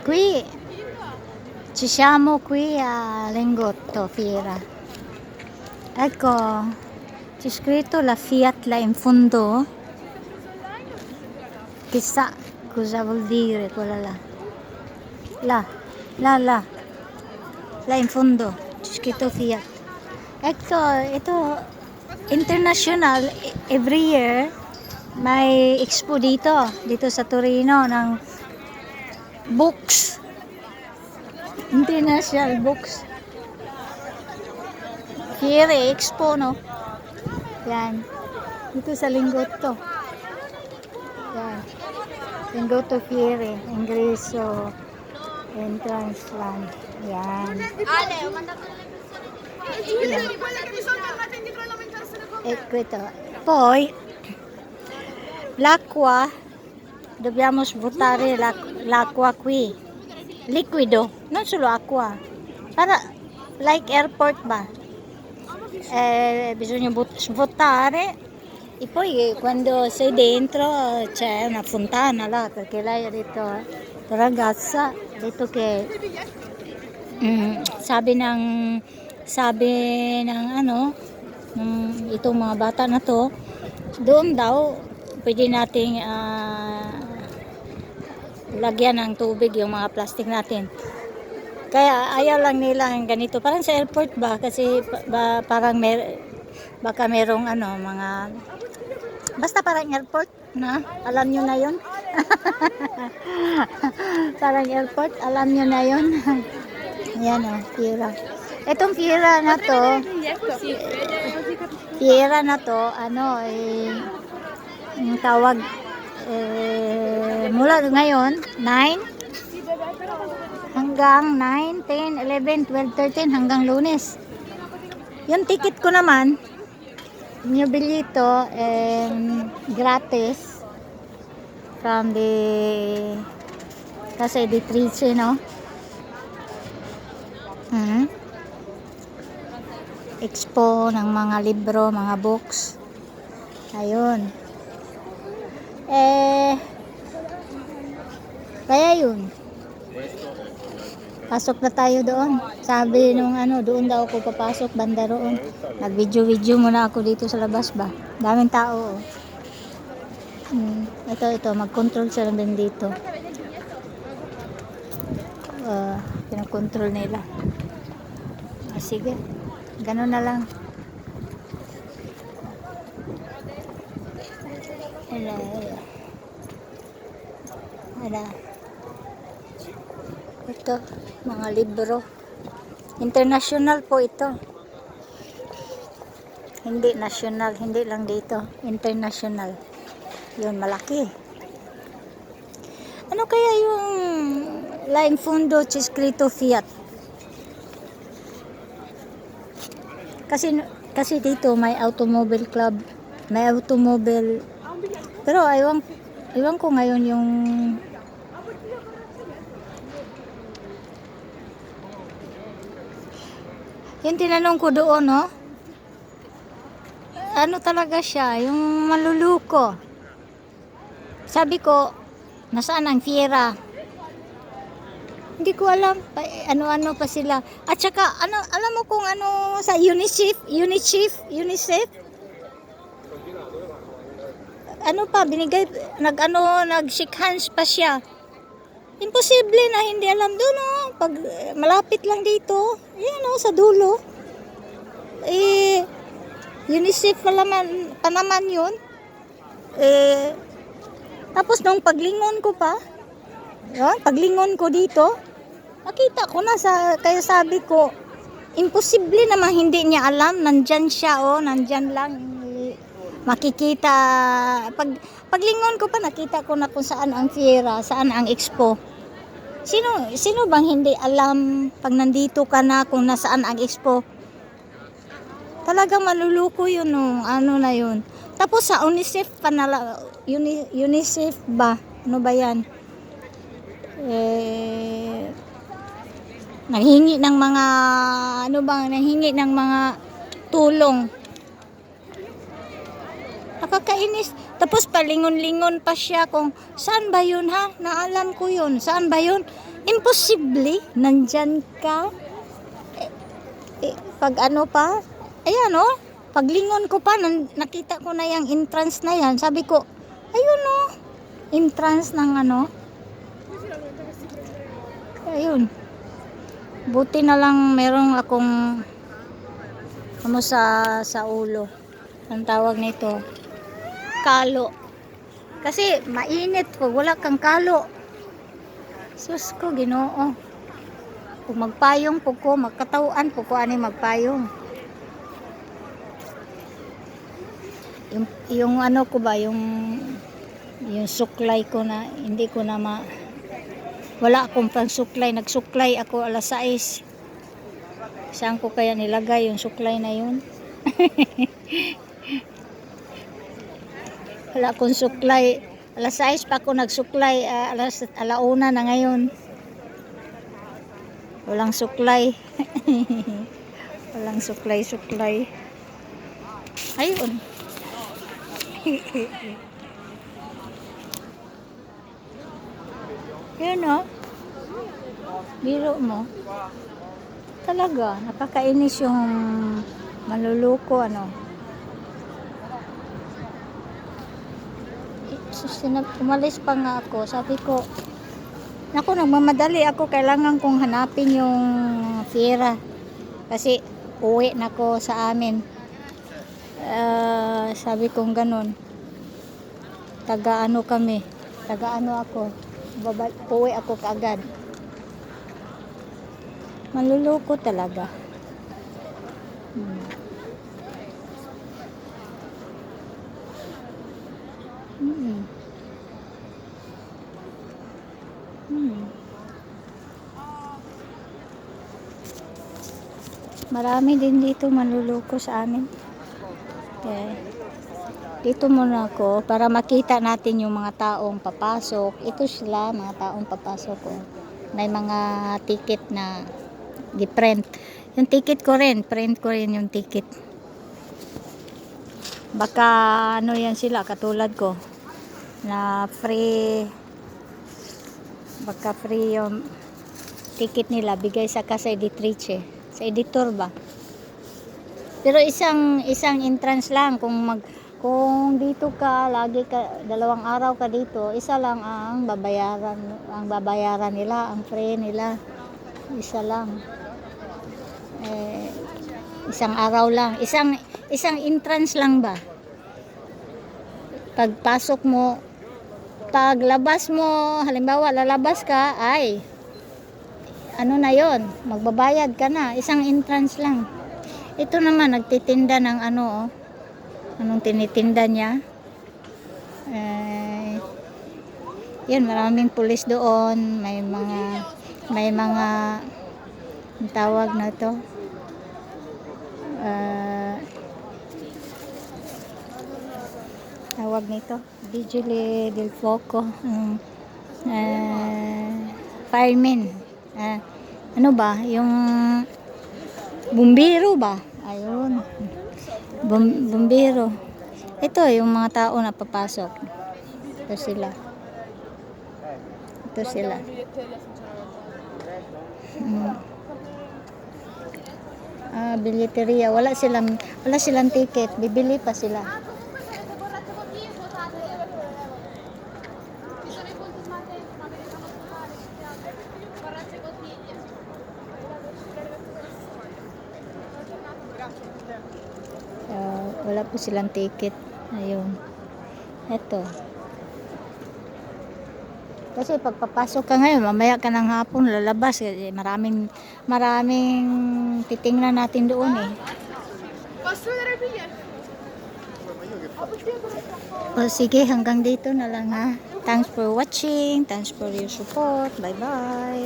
Qui ci siamo qui a Lingotto, fiera. Ecco, c'è scritto la Fiat là in fondo. Chissà cosa vuol dire quella là. Là in fondo c'è scritto Fiat. Ecco, ito international every year may expo dito sa Torino ng books. International books. Fiere Expo, no? Yan. Dito sa Lingotto. Yan. Lingotto Fiere. Ingreso. Entrance land. Yan. Ecco ito. Poi, l'acqua, dobbiamo svuotare l'acqua qui. Liquido, non solo acqua. Para, like airport ba? Bisogna svuotare e poi quando sei dentro c'è una fontana là, perché lei ha detto, la ragazza ha detto che sabi ng ano itong mga bata na to, doon daw pwede nating lagyan ng tubig yung mga plastic natin. Kaya ayaw lang nila ng ganito. Parang sa airport ba? Kasi parang baka merong ano, mga basta parang airport na. Alam nyo na yun? Parang airport. Alam nyo na yun? Ayan o, Fiera. Itong Fiera na to, ano, yung tawag, mula ngayon, 9 hanggang 9, 10, 11, 12, 13 hanggang Lunes. Yung ticket ko naman, yung bilito gratis from the kasi editrice, no? Expo ng mga libro, mga books. Ayun. Kaya yun. Pasok na tayo doon. Sabi nung ano, doon daw ako papasok, banda roon. Nag-video muna ako dito sa labas ba. Daming tao. Ito, mag-control sila din dito. Pinakontrol nila. Sige, ganun na lang. Ala. Ito, mga libro. International po ito. Hindi national, hindi lang dito. International. Yun, malaki. Ano kaya yung line fondo Ciscrito Fiat? Kasi dito may automobile club, may automobile. Pero iwan ko ngayon yung tinanong ko doon, no? Ano talaga siya, yung maluluko. Sabi ko, nasaan ang Fiera? Hindi ko alam, ano-ano pa sila. At saka, alam mo kung ano sa UNICEF? Ano pa, binigay, nag-shake hands pa siya. Imposible na hindi alam doon, no? Pag malapit lang dito, yan, no, sa dulo. UNICEF pa naman yun. Tapos nung paglingon ko pa, paglingon ko dito, nakita ko na kaya sabi ko, imposible naman hindi niya alam, nandyan siya, nandyan lang, makikita. Paglingon ko pa, nakita ko na kung saan ang Fiera, saan ang Expo. Sino bang hindi alam pag nandito ka na kung nasaan ang Expo? Talagang maluluko yun, no? Ano na yun. Tapos sa UNICEF UNICEF ba? Ano ba yan? Nanghingi ng mga tulong. Nakakainis. Tapos palingon-lingon pa siya kung saan ba yun, ha? Naalam ko yun. Saan ba yun? Imposible, nandyan ka. Pag ano pa, ayan oh, paglingon ko pa, nakita ko na yung entrance na yan. Sabi ko, ayun oh, entrance ng ano. Ayun. Buti na lang merong akong ano sa ulo. Ang tawag nito, kalo. Kasi mainit pag wala kang kalo. Sus ko, Ginoo. Kung magpayong po ko, magkatauan po ko ani magpayong. Yung ano ko ba, yung suklay ko na, hindi ko na wala akong pang suklay. Nagsuklay ako alas 6. Saan ko kaya nilagay yung suklay na yun? Wala akong suklay. Alas 6 pa ako nagsuklay. Alauna na ngayon. Walang suklay. Walang suklay. Ayun. Yun o. Biro mo. Talaga. Nakakainis yung maluluko ano. Umalis pa nga ako. Sabi ko, naku, nagmamadali ako. Kailangan kong hanapin yung Fiera. Kasi uwi na ko sa amin. Sabi kong ganun. Taga-ano kami. Taga-ano ako. Uwi ako kaagad. Maluloko talaga. Marami din dito manluloko sa amin. Okay. Dito muna ako para makita natin yung mga taong papasok. Ito sila, mga taong papasok ko. May mga ticket na di-print. Yung ticket ko rin, print ko rin yung ticket. Baka ano yan sila, katulad ko. Na free, baka free yung ticket nila, bigay sa kasa editrice. Sa editor ba? Pero isang entrance lang kung dito ka lagi ka 2 araw ka dito, isa lang ang babayaran nila, ang free nila. Isa lang. Isang araw lang. Isang entrance lang ba? Pagpasok mo, paglabas mo, halimbawa lalabas ka, ay ano na yon, magbabayad ka na. Isang entrance lang. Ito naman nagtitinda ng ano, anong tinitinda niya. Yan, maraming pulis doon. May mga ang tawag na to, tawag nito, Vigile del Foco, firemen. Ano ba? Yung bumbero ba? Ayun. Bumbero. Ito yung mga tao na papasok. Ito sila. Bilyeteria. Wala silang ticket. Bibili pa sila. Wala po silang ticket. Ayun. Ito. Kasi pagpapasok ka ngayon, mamaya ka ng hapon lalabas. Maraming titingnan natin doon eh. O sige, hanggang dito na lang ha. Thanks for watching. Thanks for your support. Bye bye.